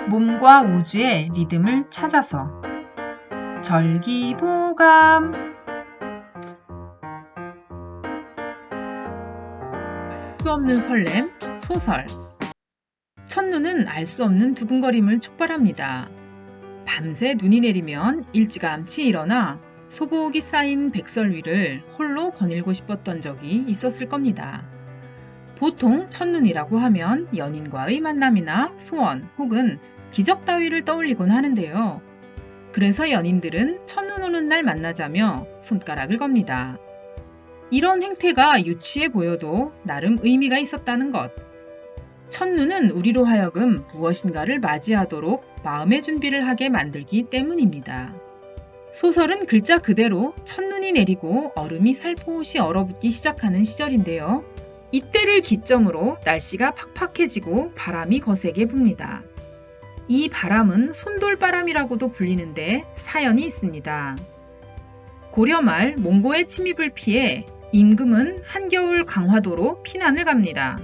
몸과 우주의 리듬을 찾아서 절기보감. 알 수 없는 설렘, 소설. 첫눈은 알 수 없는 두근거림을 촉발합니다. 밤새 눈이 내리면 일찌감치 일어나 소복이 쌓인 백설 위를 홀로 거닐고 싶었던 적이 있었을 겁니다. 보통 첫눈이라고 하면 연인과의 만남이나 소원 혹은 기적 따위를 떠올리곤 하는데요. 그래서 연인들은 첫눈 오는 날 만나자며 손가락을 겁니다. 이런 행태가 유치해 보여도 나름 의미가 있었다는 것. 첫눈은 우리로 하여금 무엇인가를 맞이하도록 마음의 준비를 하게 만들기 때문입니다. 소설은 글자 그대로 첫눈이 내리고 얼음이 살포시 얼어붙기 시작하는 시절인데요. 이때를 기점으로 날씨가 팍팍해지고 바람이 거세게 붑니다. 이 바람은 손돌바람이라고도 불리는데 사연이 있습니다. 고려 말 몽고의 침입을 피해 임금은 한겨울 강화도로 피난을 갑니다.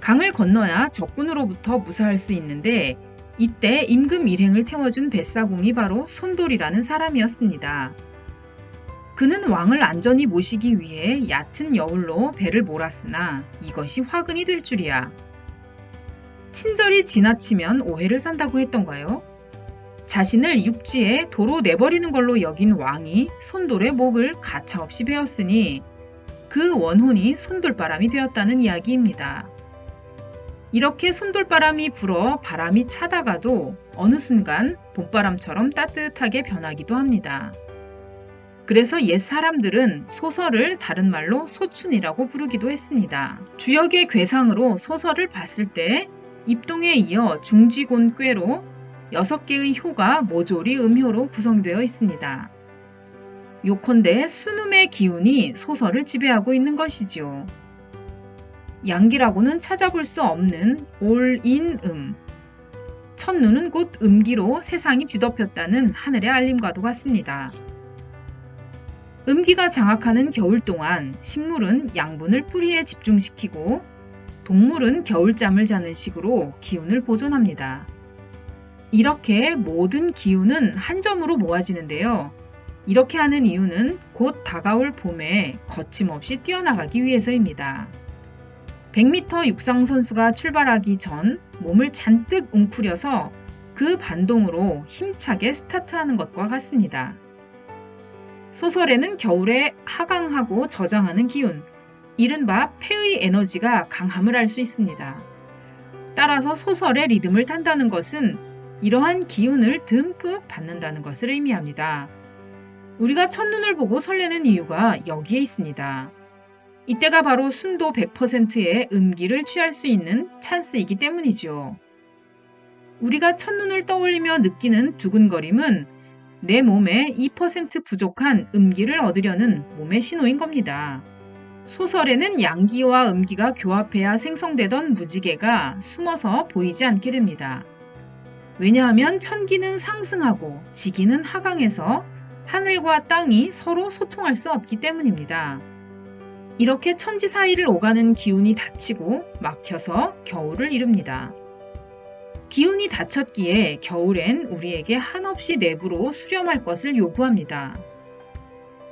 강을 건너야 적군으로부터 무사할 수 있는데 이때 임금 일행을 태워준 뱃사공이 바로 손돌이라는 사람이었습니다. 그는 왕을 안전히 모시기 위해 얕은 여울로 배를 몰았으나 이것이 화근이 될 줄이야. 친절이 지나치면 오해를 산다고 했던가요? 자신을 육지에 도로 내버리는 걸로 여긴 왕이 손돌의 목을 가차없이 베었으니 그 원혼이 손돌바람이 되었다는 이야기입니다. 이렇게 손돌바람이 불어 바람이 차다가도 어느 순간 봄바람처럼 따뜻하게 변하기도 합니다. 그래서 옛 사람들은 소설을 다른 말로 소춘이라고 부르기도 했습니다. 주역의 괴상으로 소설을 봤을 때 입동에 이어 중지곤꾀로 6개의 효가 모조리 음효로 구성되어 있습니다. 요컨대 순음의 기운이 소설을 지배하고 있는 것이지요. 양기라고는 찾아볼 수 없는 올인음. 첫눈은 곧 음기로 세상이 뒤덮였다는 하늘의 알림과도 같습니다. 음기가 장악하는 겨울 동안 식물은 양분을 뿌리에 집중시키고 동물은 겨울잠을 자는 식으로 기운을 보존합니다. 이렇게 모든 기운은 한 점으로 모아지는데요. 이렇게 하는 이유는 곧 다가올 봄에 거침없이 뛰어나가기 위해서입니다. 100m 육상 선수가 출발하기 전 몸을 잔뜩 웅크려서 그 반동으로 힘차게 스타트하는 것과 같습니다. 소설에는 겨울에 하강하고 저장하는 기운, 이른바 폐의 에너지가 강함을 알 수 있습니다. 따라서 소설의 리듬을 탄다는 것은 이러한 기운을 듬뿍 받는다는 것을 의미합니다. 우리가 첫눈을 보고 설레는 이유가 여기에 있습니다. 이때가 바로 순도 100%의 음기를 취할 수 있는 찬스이기 때문이죠. 우리가 첫눈을 떠올리며 느끼는 두근거림은 내 몸에 2% 부족한 음기를 얻으려는 몸의 신호인 겁니다. 소설에는 양기와 음기가 교합해야 생성되던 무지개가 숨어서 보이지 않게 됩니다. 왜냐하면 천기는 상승하고 지기는 하강해서 하늘과 땅이 서로 소통할 수 없기 때문입니다. 이렇게 천지 사이를 오가는 기운이 닫히고 막혀서 겨울을 이룹니다. 기운이 닫혔기에 겨울엔 우리에게 한없이 내부로 수렴할 것을 요구합니다.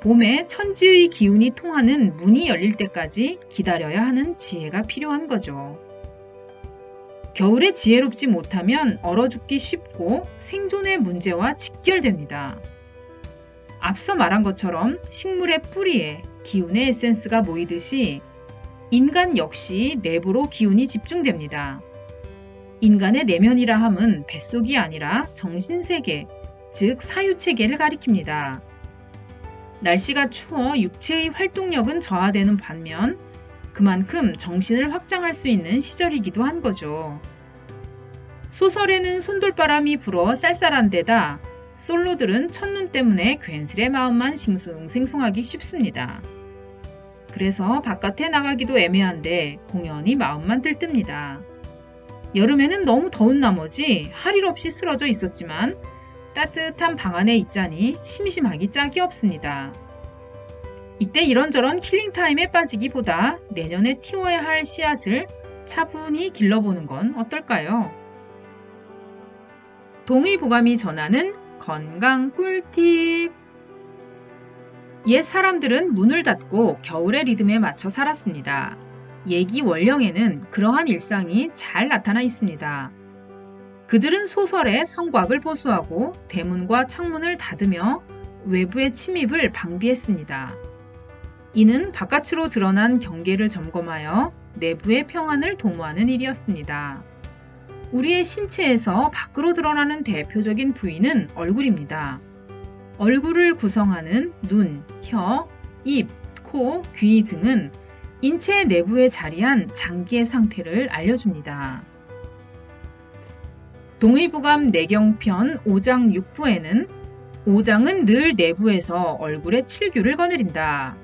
봄에 천지의 기운이 통하는 문이 열릴 때까지 기다려야 하는 지혜가 필요한 거죠. 겨울에 지혜롭지 못하면 얼어 죽기 쉽고 생존의 문제와 직결됩니다. 앞서 말한 것처럼 식물의 뿌리에 기운의 에센스가 모이듯이 인간 역시 내부로 기운이 집중됩니다. 인간의 내면이라 함은 뱃속이 아니라 정신세계, 즉 사유체계를 가리킵니다. 날씨가 추워 육체의 활동력은 저하되는 반면 그만큼 정신을 확장할 수 있는 시절이기도 한 거죠. 소설에는 손돌바람이 불어 쌀쌀한 데다 솔로들은 첫눈 때문에 괜스레 마음만 싱숭생숭하기 쉽습니다. 그래서 바깥에 나가기도 애매한데 공연히 마음만 들뜹니다. 여름에는 너무 더운 나머지 할 일 없이 쓰러져 있었지만 따뜻한 방 안에 있자니 심심하기 짝이 없습니다. 이때 이런저런 킬링타임에 빠지기보다 내년에 틔워야 할 씨앗을 차분히 길러보는 건 어떨까요? 동의보감이 전하는 건강 꿀팁. 옛 사람들은 문을 닫고 겨울의 리듬에 맞춰 살았습니다. 예기 원령에는 그러한 일상이 잘 나타나 있습니다. 그들은 소설에 성곽을 보수하고 대문과 창문을 닫으며 외부의 침입을 방비했습니다. 이는 바깥으로 드러난 경계를 점검하여 내부의 평안을 도모하는 일이었습니다. 우리의 신체에서 밖으로 드러나는 대표적인 부위는 얼굴입니다. 얼굴을 구성하는 눈, 혀, 입, 코, 귀 등은 인체 내부에 자리한 장기의 상태를 알려줍니다. 동의보감 내경편 5장 6부에는 5장은 늘 내부에서 얼굴에 칠규를 거느린다.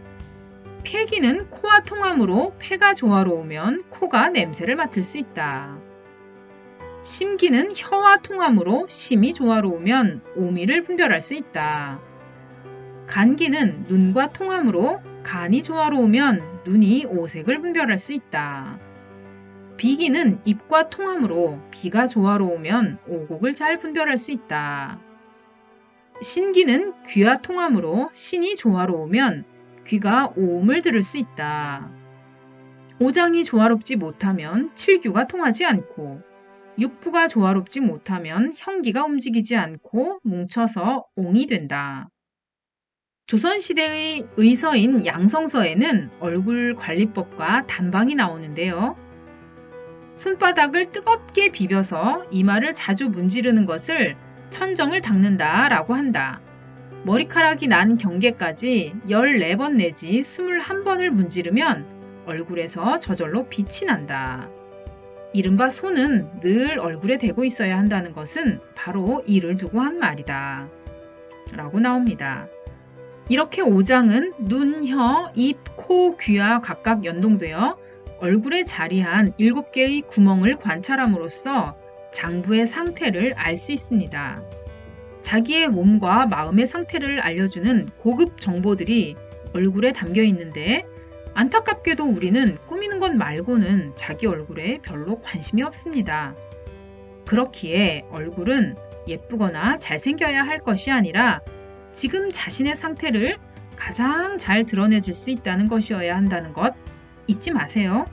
폐기는 코와 통함으로 폐가 조화로우면 코가 냄새를 맡을 수 있다. 심기는 혀와 통함으로 심이 조화로우면 오미를 분별할 수 있다. 간기는 눈과 통함으로 간이 조화로우면 눈이 오색을 분별할 수 있다. 비기는 입과 통함으로 비가 조화로우면 오곡을 잘 분별할 수 있다. 신기는 귀와 통함으로 신이 조화로우면 귀가 오음을 들을 수 있다. 오장이 조화롭지 못하면 칠규가 통하지 않고 육부가 조화롭지 못하면 형기가 움직이지 않고 뭉쳐서 옹이 된다. 조선시대의 의서인 양성서에는 얼굴 관리법과 단방이 나오는데요. 손바닥을 뜨겁게 비벼서 이마를 자주 문지르는 것을 천정을 닦는다 라고 한다. 머리카락이 난 경계까지 14번 내지 21번을 문지르면 얼굴에서 저절로 빛이 난다. 이른바 손은 늘 얼굴에 대고 있어야 한다는 것은 바로 이를 두고 한 말이다. 라고 나옵니다. 이렇게 5장은 눈, 혀, 입, 코, 귀와 각각 연동되어 얼굴에 자리한 7개의 구멍을 관찰함으로써 장부의 상태를 알 수 있습니다. 자기의 몸과 마음의 상태를 알려주는 고급 정보들이 얼굴에 담겨 있는데 안타깝게도 우리는 꾸미는 것 말고는 자기 얼굴에 별로 관심이 없습니다. 그렇기에 얼굴은 예쁘거나 잘생겨야 할 것이 아니라 지금 자신의 상태를 가장 잘 드러내줄 수 있다는 것이어야 한다는 것 잊지 마세요.